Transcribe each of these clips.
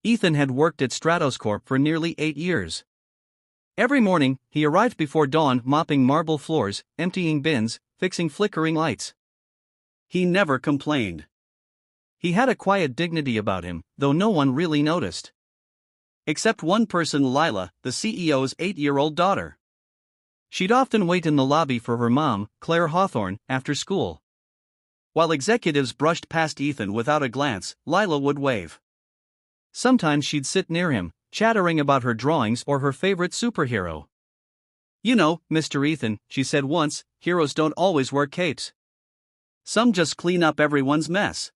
Ethan had worked at Stratoscorp for nearly 8 years. Every morning, he arrived before dawn, mopping marble floors, emptying bins, fixing flickering lights. He never complained. He had a quiet dignity about him, though no one really noticed. Except one person, Lila, the CEO's 8-year-old daughter. She'd often wait in the lobby for her mom, Claire Hawthorne, after school. While executives brushed past Ethan without a glance, Lila would wave. Sometimes she'd sit near him, chattering about her drawings or her favorite superhero. "You know, Mr. Ethan," she said once, "heroes don't always wear capes. Some just clean up everyone's mess."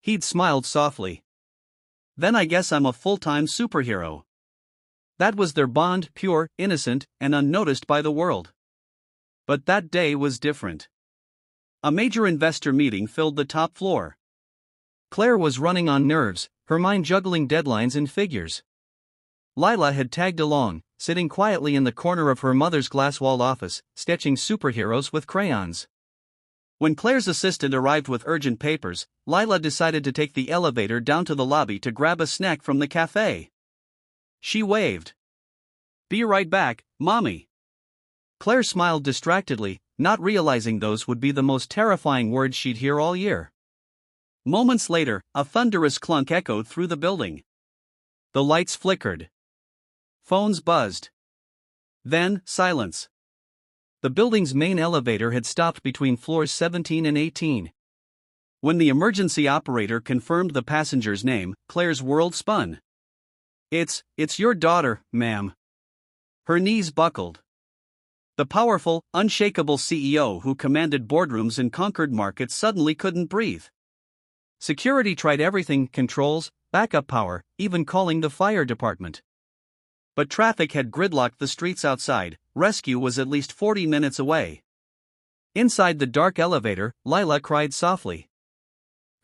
He'd smiled softly. "Then I guess I'm a full-time superhero." That was their bond, pure, innocent, and unnoticed by the world. But that day was different. A major investor meeting filled the top floor. Claire was running on nerves, her mind juggling deadlines and figures. Lila had tagged along, sitting quietly in the corner of her mother's glass-walled office, sketching superheroes with crayons. When Claire's assistant arrived with urgent papers, Lila decided to take the elevator down to the lobby to grab a snack from the cafe. She waved. "Be right back, Mommy." Claire smiled distractedly, not realizing those would be the most terrifying words she'd hear all year. Moments later, a thunderous clunk echoed through the building. The lights flickered. Phones buzzed. Then, silence. The building's main elevator had stopped between floors 17 and 18. When the emergency operator confirmed the passenger's name, Claire's world spun. It's your daughter, ma'am." Her knees buckled. The powerful, unshakable CEO who commanded boardrooms and conquered markets suddenly couldn't breathe. Security tried everything: controls, backup power, even calling the fire department. But traffic had gridlocked the streets outside. Rescue was at least 40 minutes away. Inside the dark elevator, Lila cried softly.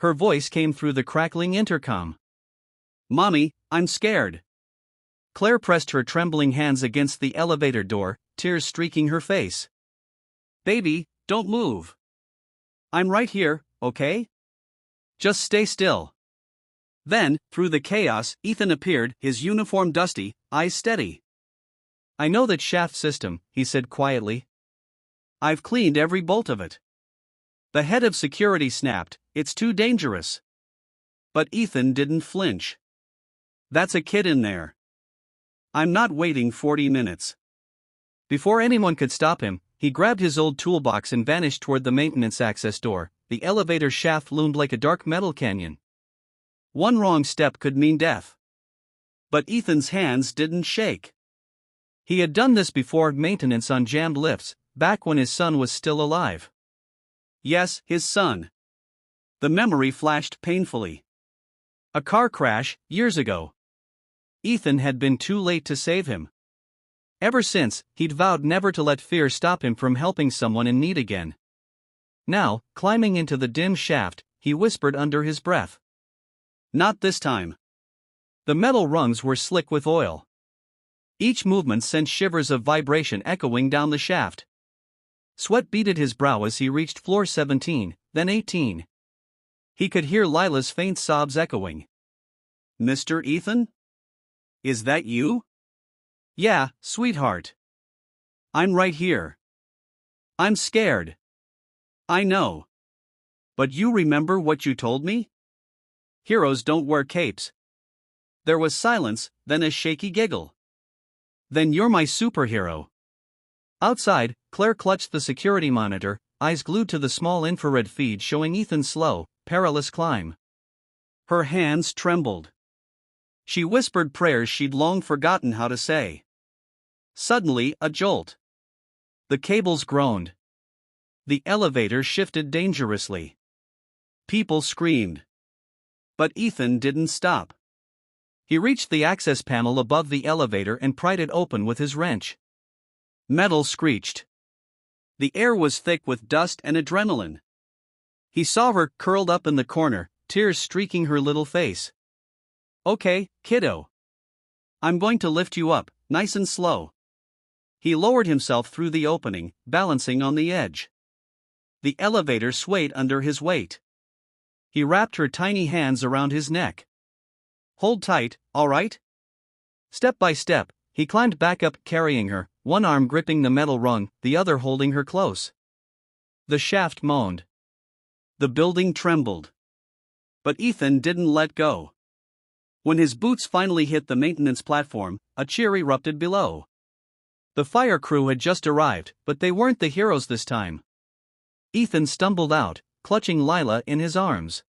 Her voice came through the crackling intercom. "Mommy, I'm scared." Claire pressed her trembling hands against the elevator door, tears streaking her face. "Baby, don't move. I'm right here, okay? Just stay still." Then, through the chaos, Ethan appeared, his uniform dusty, eyes steady. "I know that shaft system," he said quietly. "I've cleaned every bolt of it." The head of security snapped, "It's too dangerous." But Ethan didn't flinch. "That's a kid in there. I'm not waiting 40 minutes. Before anyone could stop him, he grabbed his old toolbox and vanished toward the maintenance access door. The elevator shaft loomed like a dark metal canyon. One wrong step could mean death. But Ethan's hands didn't shake. He had done this before: maintenance on jammed lifts, back when his son was still alive. Yes, his son. The memory flashed painfully. A car crash, years ago. Ethan had been too late to save him. Ever since, he'd vowed never to let fear stop him from helping someone in need again. Now, climbing into the dim shaft, he whispered under his breath. "Not this time." The metal rungs were slick with oil. Each movement sent shivers of vibration echoing down the shaft. Sweat beaded his brow as he reached floor 17, then 18. He could hear Lila's faint sobs echoing. "Mr. Ethan? Is that you?" "Yeah, sweetheart. I'm right here. I'm scared." "I know. But you remember what you told me? Heroes don't wear capes." There was silence, then a shaky giggle. "Then you're my superhero." Outside, Claire clutched the security monitor, eyes glued to the small infrared feed showing Ethan's slow, perilous climb. Her hands trembled. She whispered prayers she'd long forgotten how to say. Suddenly, a jolt. The cables groaned. The elevator shifted dangerously. People screamed. But Ethan didn't stop. He reached the access panel above the elevator and pried it open with his wrench. Metal screeched. The air was thick with dust and adrenaline. He saw her curled up in the corner, tears streaking her little face. "Okay, kiddo. I'm going to lift you up, nice and slow." He lowered himself through the opening, balancing on the edge. The elevator swayed under his weight. He wrapped her tiny hands around his neck. Hold tight, alright? Step by step, he climbed back up, carrying her, one arm gripping the metal rung, the other holding her close. The shaft moaned. The building trembled. But Ethan didn't let go. When his boots finally hit the maintenance platform, a cheer erupted below. The fire crew had just arrived, but they weren't the heroes this time. Ethan stumbled out, clutching Lila in his arms.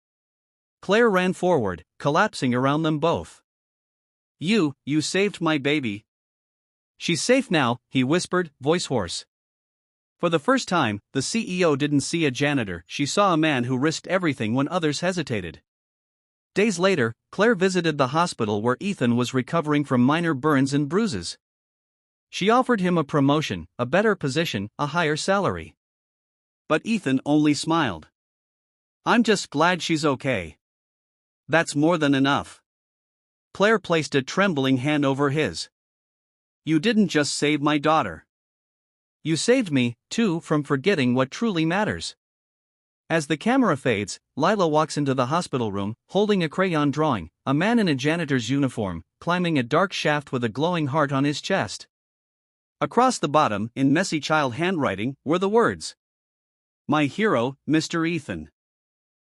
Claire ran forward, collapsing around them both. You saved my baby." "She's safe now," he whispered, voice hoarse. For the first time, the CEO didn't see a janitor, she saw a man who risked everything when others hesitated. Days later, Claire visited the hospital where Ethan was recovering from minor burns and bruises. She offered him a promotion, a better position, a higher salary. But Ethan only smiled. "I'm just glad she's okay. That's more than enough." Claire placed a trembling hand over his. "You didn't just save my daughter. You saved me, too, from forgetting what truly matters." As the camera fades, Lila walks into the hospital room, holding a crayon drawing, a man in a janitor's uniform, climbing a dark shaft with a glowing heart on his chest. Across the bottom, in messy child handwriting, were the words, "My hero, Mr. Ethan."